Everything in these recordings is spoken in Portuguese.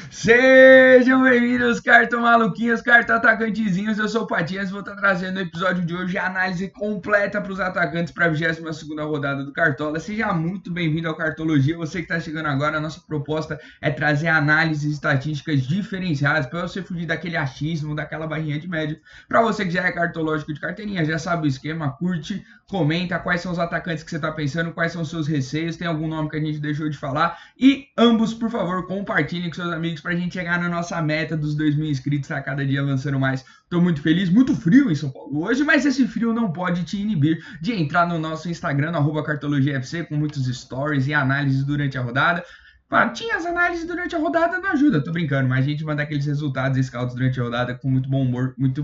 Sejam bem-vindos, cartomaluquinhos, carta-atacantezinhos. Eu sou o Patias e vou estar trazendo no episódio de hoje a análise completa para os atacantes para a 22ª rodada do Cartola. Seja muito bem-vindo ao Cartologia. Você que está chegando agora, a nossa proposta é trazer análises estatísticas diferenciadas para você fugir daquele achismo, daquela barrinha de médio. Para você que já é cartológico de carteirinha, já sabe o esquema, curte, comenta quais são os atacantes que você está pensando, quais são os seus receios, tem algum nome que a gente deixou de falar e ambos, por favor, compartilhem com seus amigos para a gente chegar na nossa meta dos 2.000 inscritos a cada dia avançando mais. Estou muito feliz, muito frio em São Paulo hoje, mas esse frio não pode te inibir de entrar no nosso Instagram, no @cartologiafc, com muitos stories e análises durante a rodada. Tinha as análises durante a rodada, não ajuda, tô brincando, mas a gente manda aqueles resultados scouts durante a rodada com muito bom humor, muito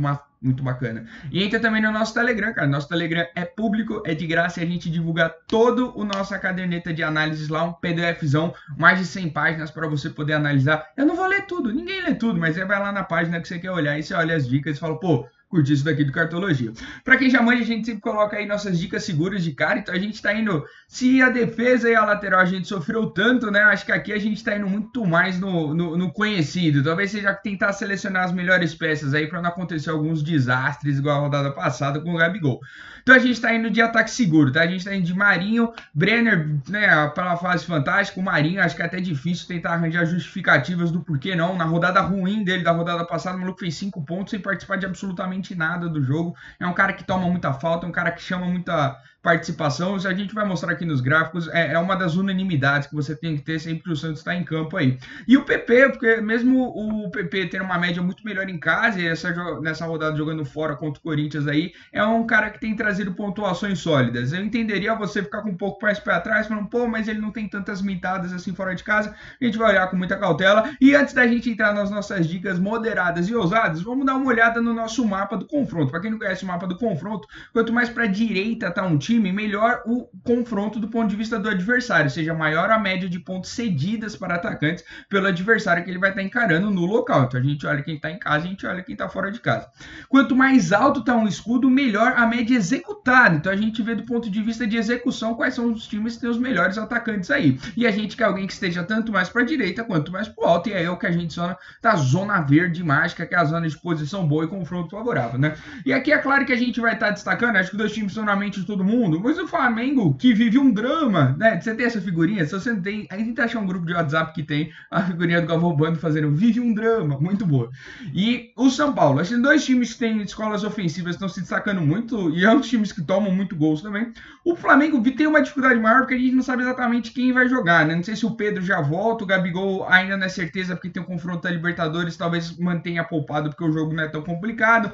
bacana. E entra também no nosso Telegram, cara. Nosso Telegram é público, é de graça e a gente divulga todo o nossa caderneta de análises lá, um PDFzão, mais de 100 páginas para você poder analisar. Eu não vou ler tudo, ninguém lê tudo, mas você vai lá na página que você quer olhar e você olha as dicas e fala, pô, curti isso daqui do Cartologia. Para quem já manja, a gente sempre coloca aí nossas dicas seguras de cara, então a gente tá indo, se a defesa e a lateral a gente sofreu tanto, né, acho que aqui a gente tá indo muito mais no conhecido, talvez seja tentar selecionar as melhores peças aí para não acontecer alguns desastres igual a rodada passada com o Gabigol. Então a gente tá indo de ataque seguro, tá? A gente tá indo de Marinho, Brenner, né, pela fase fantástica, o Marinho, acho que é até difícil tentar arranjar justificativas do porquê não, na rodada ruim dele, da rodada passada, o maluco fez 5 pontos sem participar de absolutamente nada do jogo, é um cara que toma muita falta, é um cara que chama muita participação, a gente vai mostrar aqui nos gráficos, é uma das unanimidades que você tem que ter sempre que o Santos está em campo aí. E o PP, porque mesmo o PP tendo uma média muito melhor em casa, e nessa rodada jogando fora contra o Corinthians aí, é um cara que tem trazido pontuações sólidas. Eu entenderia você ficar com um pouco mais pé atrás, falando, pô, mas ele não tem tantas mitadas assim fora de casa, a gente vai olhar com muita cautela. E antes da gente entrar nas nossas dicas moderadas e ousadas, vamos dar uma olhada no nosso mapa do confronto. Para quem não conhece o mapa do confronto, quanto mais para a direita tá um time, melhor o confronto do ponto de vista do adversário, seja maior a média de pontos cedidas para atacantes pelo adversário que ele vai estar encarando no local. Então a gente olha quem está em casa, a gente olha quem está fora de casa. Quanto mais alto está um escudo, melhor a média executada. Então a gente vê do ponto de vista de execução quais são os times que têm os melhores atacantes aí. E a gente quer alguém que esteja tanto mais para a direita quanto mais para o alto, e é o que a gente chama da zona verde mágica, que é a zona de posição boa e confronto favorável, né? E aqui é claro que a gente vai estar destacando, acho que os dois times estão na mente de todo mundo, mas o Flamengo, que vive um drama, né? Você tem essa figurinha? Se você não tem, a gente tenta achar um grupo de WhatsApp que tem a figurinha do Galvão Bueno fazendo vive um drama, muito boa. E o São Paulo, esses dois times que têm escolas ofensivas estão se destacando muito, e é um dos times que tomam muito gols também. O Flamengo tem uma dificuldade maior porque a gente não sabe exatamente quem vai jogar, né? Não sei se o Pedro já volta, o Gabigol ainda não é certeza porque tem um confronto da Libertadores, talvez mantenha poupado porque o jogo não é tão complicado.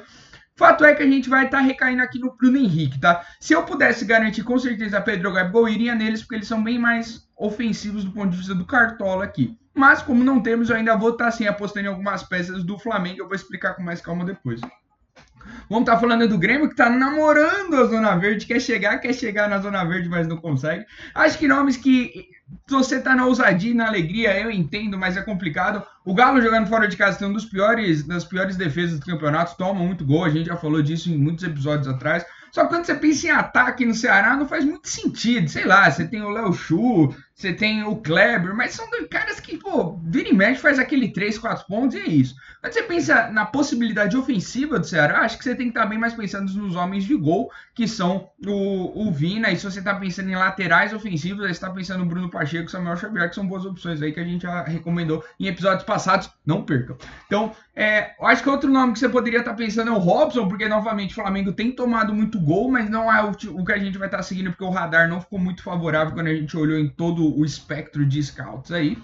Fato é que a gente vai estar recaindo aqui no Bruno Henrique, tá? Se eu pudesse garantir com certeza Pedro e Gabigol, iria neles porque eles são bem mais ofensivos do ponto de vista do Cartola aqui. Mas como não temos, eu ainda vou estar assim apostando em algumas peças do Flamengo, eu vou explicar com mais calma depois. Vamos estar falando do Grêmio, que está namorando a Zona Verde, quer chegar na Zona Verde, mas não consegue. Acho que nomes que você está na ousadia e na alegria, eu entendo, mas é complicado. O Galo jogando fora de casa tem das piores defesas do campeonato, toma muito gol, a gente já falou disso em muitos episódios atrás. Só que quando você pensa em ataque no Ceará, não faz muito sentido. Sei lá, você tem o Léo Chu, você tem o Kleber, mas são dois caras que, pô, vira e mexe, faz aquele 3, 4 pontos e é isso. Quando você pensa na possibilidade ofensiva do Ceará, acho que você tem que estar bem mais pensando nos homens de gol, que são o Vina, e se você está pensando em laterais ofensivos, você está pensando no Bruno Pacheco e Samuel Xavier, que são boas opções aí que a gente já recomendou em episódios passados, não percam. Então, eu acho que outro nome que você poderia estar pensando é o Robson, porque novamente o Flamengo tem tomado muito gol, mas não é o que a gente vai estar seguindo, porque o radar não ficou muito favorável quando a gente olhou em todo o espectro de scouts aí.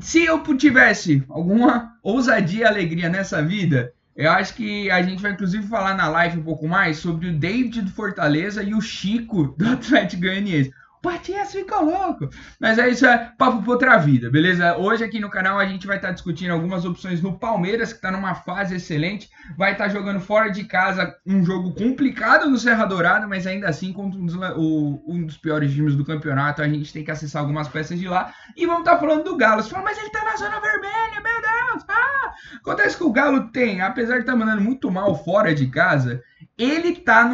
Se eu tivesse alguma ousadia e alegria nessa vida, eu acho que a gente vai inclusive falar na live um pouco mais sobre o David do Fortaleza e o Chico do Atlético Goianiense. O Patias fica louco. Mas isso é papo para outra vida, beleza? Hoje aqui no canal a gente vai estar discutindo algumas opções no Palmeiras, que está numa fase excelente. Vai estar jogando fora de casa um jogo complicado no Serra Dourada, mas ainda assim contra um dos piores times do campeonato. A gente tem que acessar algumas peças de lá. E vamos estar falando do Galo. Você fala, mas ele tá na zona vermelha, meu Deus. Acontece que o Galo tem, apesar de estar mandando muito mal fora de casa, ele tá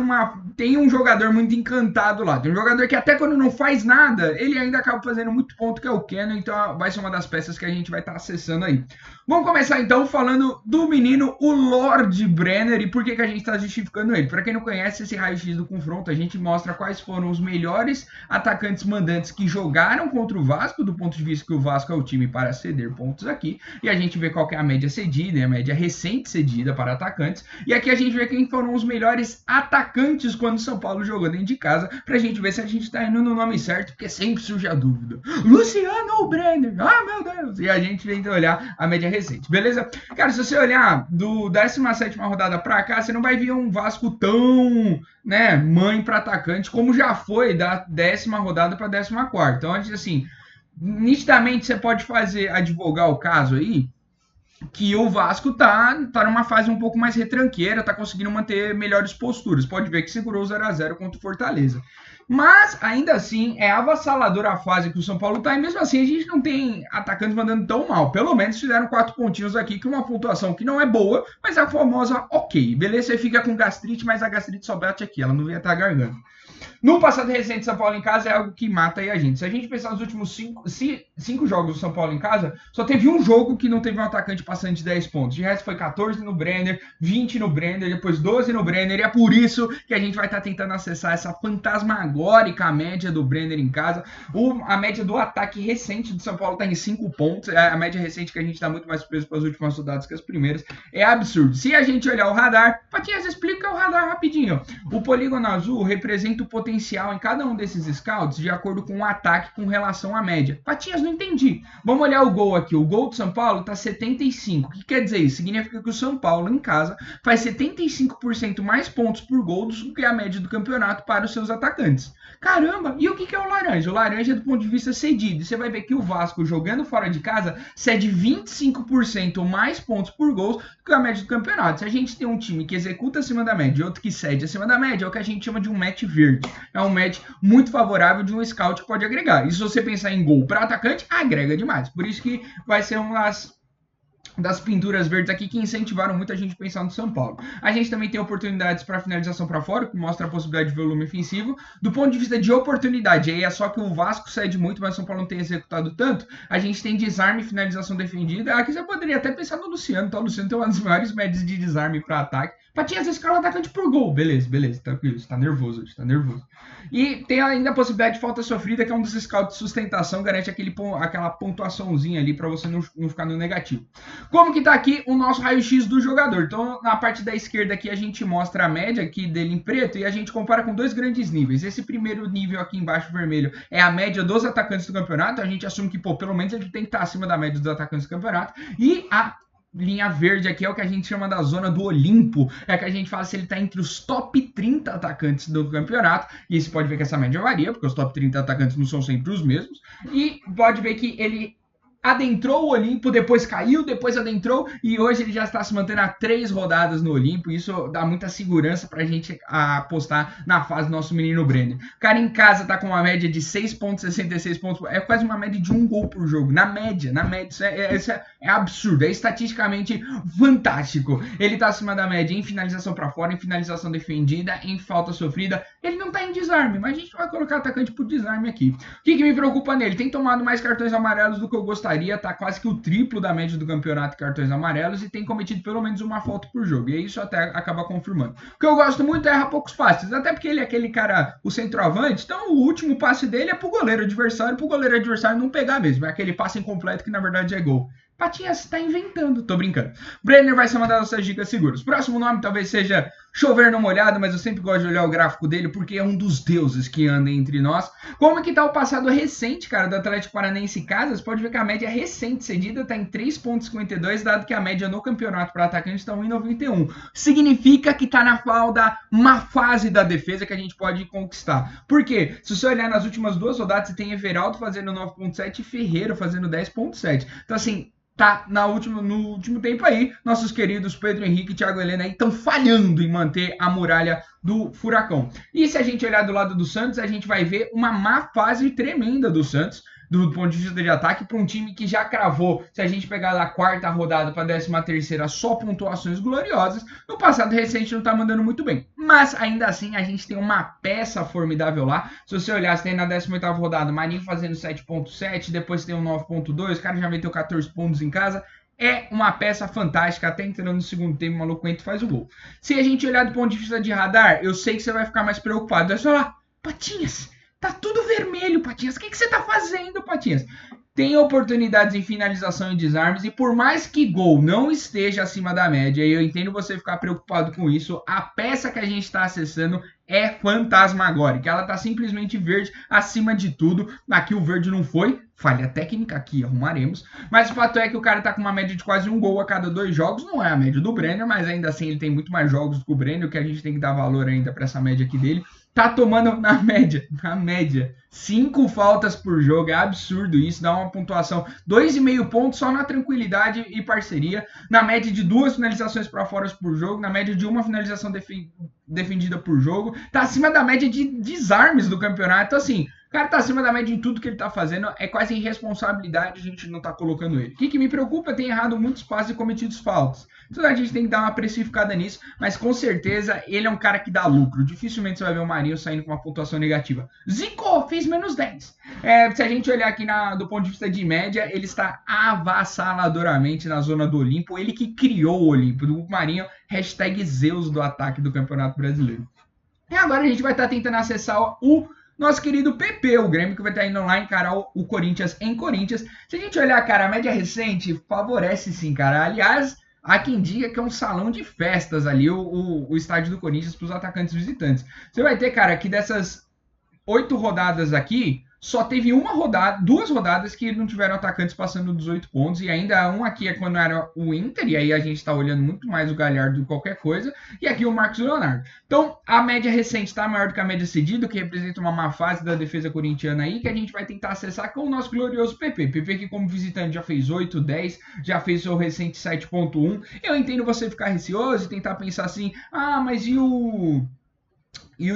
tem um jogador muito encantado lá. Tem um jogador que até quando não faz nada, ele ainda acaba fazendo muito ponto, que é o Keno. Então vai ser uma das peças que a gente vai estar acessando aí. Vamos começar então falando do menino, o Lord Brenner, e por que a gente está justificando ele. Para quem não conhece esse raio-x do confronto, a gente mostra quais foram os melhores atacantes mandantes que jogaram contra o Vasco, do ponto de vista que o Vasco é o time para ceder pontos aqui, e a gente vê qual que é a média cedida e a média recente cedida para atacantes, e aqui a gente vê quem foram os melhores atacantes quando o São Paulo jogou dentro de casa, pra gente ver se a gente está indo no nome certo, porque sempre surge a dúvida. Luciano ou Brenner? Ah, meu Deus! E a gente vem olhar a média recente, beleza? Cara, se você olhar do 17ª rodada pra cá, você não vai ver um Vasco tão, né, mãe para atacante como já foi da 10ª rodada para 14ª. Então, antes assim, nitidamente você pode advogar o caso aí que o Vasco tá numa fase um pouco mais retranqueira, tá conseguindo manter melhores posturas. Pode ver que segurou o 0x0 contra o Fortaleza. Mas, ainda assim, é avassaladora a fase que o São Paulo tá, e mesmo assim a gente não tem atacantes mandando tão mal. Pelo menos fizeram 4 pontinhos aqui, que é uma pontuação que não é boa, mas é a famosa ok. Beleza, você fica com gastrite, mas a gastrite só bate aqui, ela não vem até a garganta. No passado recente, São Paulo em casa é algo que mata aí a gente. Se a gente pensar nos últimos 5 jogos do São Paulo em casa, só teve um jogo que não teve um atacante passando de 10 pontos. De resto foi 14 no Brenner, 20 no Brenner, depois 12 no Brenner. E é por isso que a gente vai estar tentando acessar essa fantasmagórica média do Brenner em casa. A média do ataque recente do São Paulo está em 5 pontos. A média recente que a gente dá muito mais peso para as últimas rodadas que as primeiras. É absurdo. Se a gente olhar o radar, Patinhas explica o radar rapidinho. O polígono azul representa o potencial em cada um desses scouts de acordo com o ataque com relação à média. Patinhas, não entendi. Vamos olhar o gol aqui. O gol do São Paulo está 75. O que quer dizer isso? Significa que o São Paulo em casa faz 75% mais pontos por gol do que a média do campeonato para os seus atacantes. Caramba! E o que é o laranja? O laranja é do ponto de vista cedido. Você vai ver que o Vasco jogando fora de casa cede 25% mais pontos por gol do que a média do campeonato. Se a gente tem um time que executa acima da média e outro que cede acima da média, é o que a gente chama de um match verde. É um match muito favorável de um scout que pode agregar. E se você pensar em gol para atacante, agrega demais. Por isso que vai ser uma das pinturas verdes aqui que incentivaram muita gente a pensar no São Paulo. A gente também tem oportunidades para finalização para fora, que mostra a possibilidade de volume ofensivo. Do ponto de vista de oportunidade, aí é só que o Vasco cede muito, mas o São Paulo não tem executado tanto. A gente tem desarme e finalização defendida. Aqui você poderia até pensar no Luciano, tá? O Luciano tem uma das maiores médias de desarme para ataque. Patinhas, esse cara é atacante por gol. Beleza, tranquilo. Você tá nervoso hoje, tá nervoso. E tem ainda a possibilidade de falta sofrida, que é um dos scouts de sustentação, garante aquela pontuaçãozinha ali para você não ficar no negativo. Como que tá aqui o nosso raio-x do jogador? Então, na parte da esquerda aqui, a gente mostra a média aqui dele em preto e a gente compara com 2 grandes níveis. Esse primeiro nível aqui embaixo, vermelho, é a média dos atacantes do campeonato. A gente assume que, pelo menos ele tem que estar acima da média dos atacantes do campeonato. E a linha verde aqui é o que a gente chama da zona do Olimpo, é que a gente fala se ele está entre os top 30 atacantes do campeonato, e você pode ver que essa média varia, porque os top 30 atacantes não são sempre os mesmos, e pode ver que ele adentrou o Olimpo, depois caiu, depois adentrou, e hoje ele já está se mantendo a 3 rodadas no Olimpo. Isso dá muita segurança pra gente apostar na fase do nosso menino Brenner. O cara em casa tá com uma média de 6,66 pontos, é quase uma média de 1 gol por jogo, na média, isso é absurdo, é estatisticamente fantástico. Ele tá acima da média em finalização pra fora, em finalização defendida, em falta sofrida. Ele não tá em desarme, mas a gente vai colocar atacante por desarme aqui. O que me preocupa nele? Tem tomado mais cartões amarelos do que eu gostaria. Tá quase que o triplo da média do campeonato de cartões amarelos e tem cometido pelo menos uma falta por jogo. E isso até acaba confirmando. O que eu gosto muito é errar poucos passes, até porque ele é aquele cara, o centroavante, então o último passe dele é pro goleiro adversário não pegar mesmo. É aquele passe incompleto que na verdade é gol. Patinhas, você tá inventando. Tô brincando. Brenner vai ser uma das nossas dicas seguras. Próximo nome talvez seja chover no molhado, mas eu sempre gosto de olhar o gráfico dele porque é um dos deuses que anda entre nós. Como é que tá o passado recente, cara, do Atlético Paranaense em casa? Você pode ver que a média recente cedida tá em 3,52, dado que a média no campeonato para atacantes está 1,91. Significa que tá na falda uma fase da defesa que a gente pode conquistar. Por quê? Se você olhar nas últimas 2 rodadas, você tem Everaldo fazendo 9,7 e Ferreira fazendo 10,7. Então, assim, tá no último tempo aí, nossos queridos Pedro Henrique e Thiago Helena aí estão falhando em manter a muralha do Furacão. E se a gente olhar do lado do Santos, a gente vai ver uma má fase tremenda do Santos. do ponto de vista de ataque, para um time que já cravou, se a gente pegar da quarta rodada para a 13ª, só pontuações gloriosas. No passado recente não está mandando muito bem, mas ainda assim a gente tem uma peça formidável lá. Se você olhar, você tem na 18ª rodada Marinho fazendo 7.7, depois tem um 9.2, o cara já meteu 14 pontos em casa. É uma peça fantástica, até entrando no segundo tempo, o maluco entra e faz o gol. Se a gente olhar do ponto de vista de radar, eu sei que você vai ficar mais preocupado. Vai falar, Patinhas, tá tudo vermelho, Patinhas. O que você tá fazendo, Patinhas? Tem oportunidades em finalização e desarmes, e por mais que gol não esteja acima da média, e eu entendo você ficar preocupado com isso, a peça que a gente está acessando é fantasmagórica. Ela tá simplesmente verde acima de tudo. Aqui o verde não foi. Falha técnica aqui, arrumaremos. Mas o fato é que o cara tá com uma média de quase um gol a cada 2 jogos. Não é a média do Brenner, mas ainda assim ele tem muito mais jogos do que o Brenner, que a gente tem que dar valor ainda para essa média aqui dele. Tá tomando na média, 5 faltas por jogo. É absurdo isso, dá uma pontuação 2,5 pontos só na tranquilidade e parceria. Na média de 2 finalizações para fora por jogo, na média de 1 finalização defendida por jogo. Tá acima da média de desarmes do campeonato. Então, assim, o cara tá acima da média em tudo que ele tá fazendo. É quase irresponsabilidade a gente não tá colocando ele. O que me preocupa é ter errado muitos passes e cometidos faltas. Então a gente tem que dar uma precificada nisso. Mas com certeza ele é um cara que dá lucro. Dificilmente você vai ver o Marinho saindo com uma pontuação negativa. Zico fez menos 10. Se a gente olhar aqui do ponto de vista de média, ele está avassaladoramente na zona do Olimpo. Ele que criou o Olimpo. O Marinho, hashtag Zeus do ataque do Campeonato Brasileiro. E agora a gente vai estar tentando acessar o nosso querido PP, o Grêmio, que vai estar indo lá encarar o Corinthians em Corinthians. Se a gente olhar, cara, a média recente favorece sim, cara. Aliás, há quem diga que é um salão de festas ali, o estádio do Corinthians para os atacantes visitantes. Você vai ter, cara, que dessas 8 rodadas aqui, só teve 2 rodadas que não tiveram atacantes passando dos 8 pontos, e ainda um aqui é quando era o Inter, e aí a gente tá olhando muito mais o Galhardo do que qualquer coisa, e aqui o Marcos Leonardo. Então, a média recente tá maior do que a média cedida, que representa uma má fase da defesa corintiana aí, que a gente vai tentar acessar com o nosso glorioso PP. PP que como visitante já fez 8, 10, já fez seu recente 7.1. Eu entendo você ficar receoso e tentar pensar assim, mas e o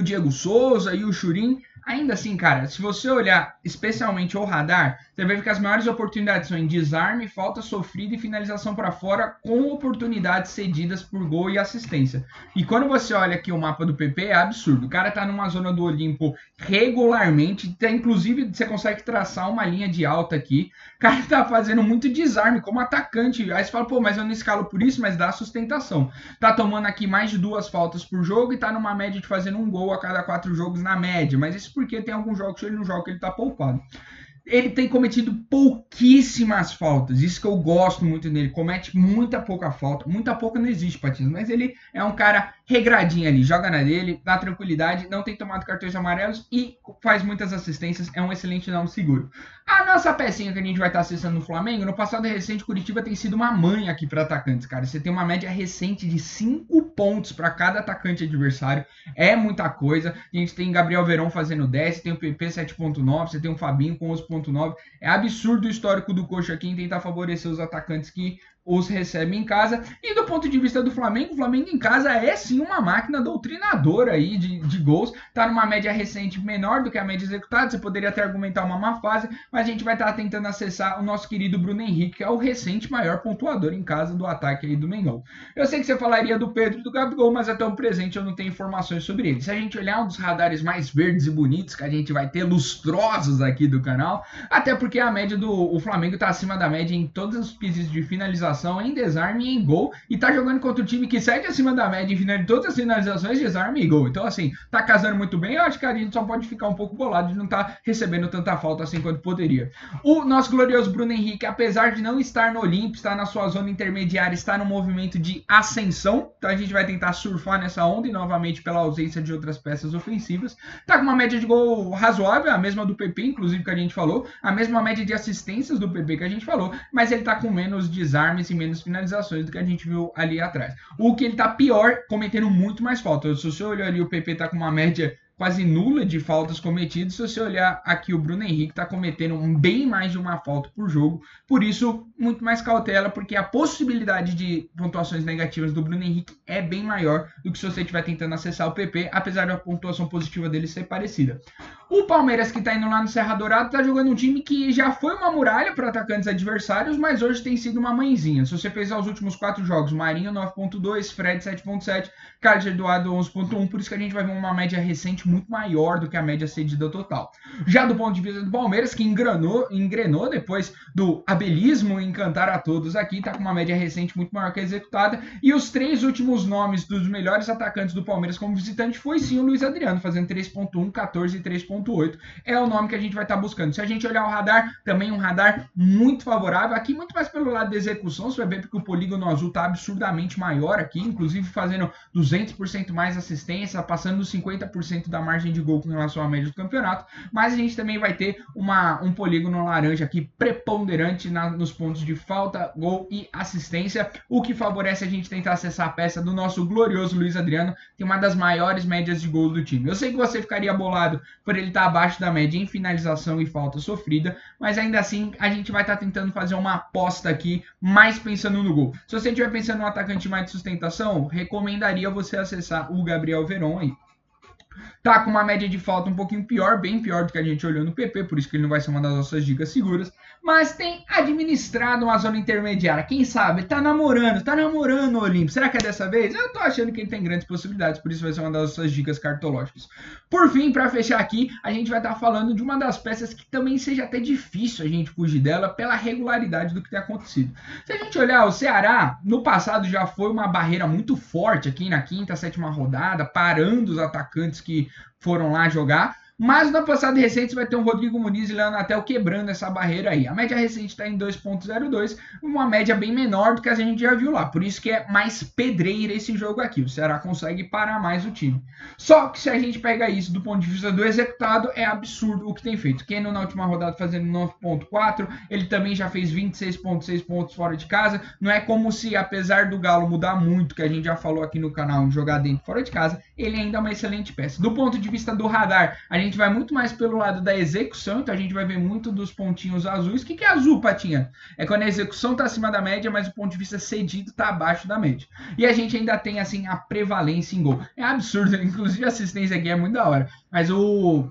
Diego Souza, e o Churin? Ainda assim, cara, se você olhar especialmente o radar, você vai ver que as maiores oportunidades são em desarme, falta sofrida e finalização para fora, com oportunidades cedidas por gol e assistência. E quando você olha aqui o mapa do PP, é absurdo. O cara tá numa zona do Olimpo regularmente, inclusive você consegue traçar uma linha de alta aqui. O cara tá fazendo muito desarme como atacante. Aí você fala, pô, mas eu não escalo por isso, mas dá sustentação. Tá tomando aqui mais de 2 faltas por jogo e tá numa média de fazendo um gol a cada 4 jogos na média. Mas isso porque tem alguns jogos que ele não joga, que ele tá poupado. Ele tem cometido pouquíssimas faltas. Isso que eu gosto muito dele. Comete muita pouca falta. Muita pouca não existe, Patins. Mas ele é um cara regradinho ali. Joga na dele, dá tranquilidade, não tem tomado cartões amarelos e faz muitas assistências. É um excelente nome seguro. A nossa pecinha que a gente vai estar acessando no Flamengo, no passado recente, Curitiba tem sido uma mãe aqui para atacantes, cara. Você tem uma média recente de 5 pontos para cada atacante adversário. É muita coisa. A gente tem Gabriel Veron fazendo 10, tem o PP 7.9, você tem o Fabinho com 11.9. É absurdo o histórico do Coxa aqui em tentar favorecer os atacantes que os recebem em casa. E do ponto de vista do Flamengo, o Flamengo em casa é sim uma máquina doutrinadora aí de gols. Tá numa média recente menor do que a média executada. Você poderia até argumentar uma má fase, mas a gente vai estar tentando acessar o nosso querido Bruno Henrique, que é o recente maior pontuador em casa do ataque aí do Mengão. Eu sei que você falaria do Pedro e do Gabigol, mas até o presente eu não tenho informações sobre eles. Se a gente olhar um dos radares mais verdes e bonitos que a gente vai ter, lustrosos aqui do canal, até porque a média do Flamengo tá acima da média em todos os quesitos de finalização, em desarme e em gol, e tá jogando contra o time que segue acima da média em todas as finalizações, desarme e gol. Então, assim, tá casando muito bem. Eu acho que a gente só pode ficar um pouco bolado de não estar recebendo tanta falta assim quanto poderia. O nosso glorioso Bruno Henrique, apesar de não estar no Olimpo, estar na sua zona intermediária, está no movimento de ascensão. Então a gente vai tentar surfar nessa onda e novamente pela ausência de outras peças ofensivas. Tá com uma média de gol razoável, a mesma do PP, inclusive, que a gente falou, a mesma média de assistências do PP que a gente falou, mas ele tá com menos desarmes e menos finalizações do que a gente viu ali atrás. O que ele tá pior, cometendo muito mais falta. Se você olhar ali, o PP tá com uma média quase nula de faltas cometidas. Se você olhar aqui, o Bruno Henrique está cometendo bem mais de uma falta por jogo, por isso muito mais cautela, porque a possibilidade de pontuações negativas do Bruno Henrique é bem maior do que se você estiver tentando acessar o PP, apesar da pontuação positiva dele ser parecida. O Palmeiras, que está indo lá no Serra Dourada, está jogando um time que já foi uma muralha para atacantes adversários, mas hoje tem sido uma mãezinha. Se você pensar os últimos 4 jogos, Marinho 9.2, Fred 7.7, Carlos Eduardo 11.1, por isso que a gente vai ver uma média recente muito maior do que a média cedida total. Já do ponto de vista do Palmeiras, que engrenou depois do abelismo encantar a todos aqui, está com uma média recente muito maior que a executada, e os 3 últimos nomes dos melhores atacantes do Palmeiras como visitante foi sim o Luiz Adriano, fazendo 3.1, 14 e 3.8, é o nome que a gente vai estar buscando. Se a gente olhar o radar, também um radar muito favorável, aqui muito mais pelo lado da execução, você vai ver porque o polígono azul está absurdamente maior aqui, inclusive fazendo 200% mais assistência, passando dos 50% da margem de gol com relação à média do campeonato, mas a gente também vai ter um polígono laranja aqui preponderante nos pontos de falta, gol e assistência, o que favorece a gente tentar acessar a peça do nosso glorioso Luiz Adriano, que é uma das maiores médias de gols do time. Eu sei que você ficaria bolado por ele estar abaixo da média em finalização e falta sofrida, mas ainda assim a gente vai estar tentando fazer uma aposta aqui, mais pensando no gol. Se você estiver pensando no atacante mais de sustentação, recomendaria você acessar o Gabriel Veron aí. Tá com uma média de falta um pouquinho pior, bem pior do que a gente olhou no PP, por isso que ele não vai ser uma das nossas dicas seguras, mas tem administrado uma zona intermediária, quem sabe, tá namorando o Olímpio, será que é dessa vez? Eu tô achando que ele tem grandes possibilidades, por isso vai ser uma das nossas dicas cartológicas. Por fim, para fechar aqui, a gente vai estar falando de uma das peças que também seja até difícil a gente fugir dela pela regularidade do que tem acontecido. Se a gente olhar o Ceará, no passado já foi uma barreira muito forte aqui na quinta, sétima rodada, parando os atacantes que foram lá jogar, mas no passado recente você vai ter um Rodrigo Muniz e Leandro Natel quebrando essa barreira aí. A média recente está em 2.02, uma média bem menor do que a gente já viu lá, por isso que é mais pedreira esse jogo aqui, o Ceará consegue parar mais o time. Só que se a gente pega isso do ponto de vista do executado, é absurdo o que tem feito. Keno na última rodada fazendo 9.4, ele também já fez 26.6 pontos fora de casa, não é como se, apesar do Galo mudar muito, que a gente já falou aqui no canal, jogar dentro e fora de casa, ele ainda é uma excelente peça. Do ponto de vista do radar, a gente vai muito mais pelo lado da execução, então a gente vai ver muito dos pontinhos azuis. O que é azul, Patinha? É quando a execução está acima da média, mas o ponto de vista cedido está abaixo da média. E a gente ainda tem assim a prevalência em gol. É absurdo, inclusive a assistência aqui é muito da hora, mas o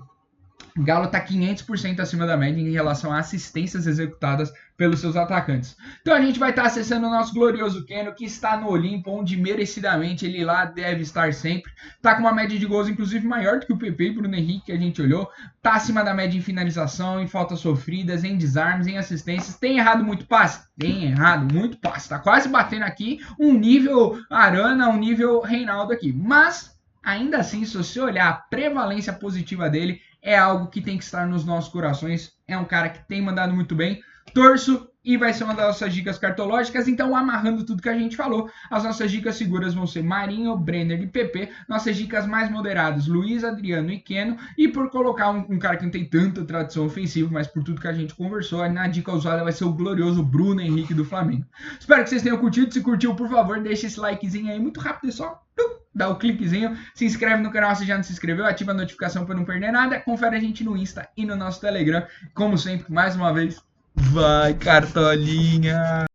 Galo está 500% acima da média em relação a assistências executadas pelos seus atacantes. Então a gente vai estar acessando o nosso glorioso Keno, que está no Olimpo, onde merecidamente ele lá deve estar sempre. Está com uma média de gols inclusive maior do que o PP e Bruno Henrique que a gente olhou. Está acima da média em finalização, em faltas sofridas, em desarmes, em assistências. Tem errado muito passe? Tem errado muito passe. Está quase batendo aqui um nível Arana, um nível Reinaldo aqui. Mas ainda assim, se você olhar a prevalência positiva dele, é algo que tem que estar nos nossos corações. É um cara que tem mandado muito bem. Torço e vai ser uma das nossas dicas cartológicas. Então, amarrando tudo que a gente falou, as nossas dicas seguras vão ser Marinho, Brenner e PP. Nossas dicas mais moderadas, Luiz, Adriano e Keno. E por colocar um cara que não tem tanta tradição ofensiva, mas por tudo que a gente conversou, na dica usada vai ser o glorioso Bruno Henrique do Flamengo. Espero que vocês tenham curtido. Se curtiu, por favor, deixa esse likezinho aí. Muito rápido, é só dá o cliquezinho, se inscreve no canal se já não se inscreveu, ativa a notificação para não perder nada, confere a gente no Insta e no nosso Telegram. Como sempre, mais uma vez, vai Cartolinha!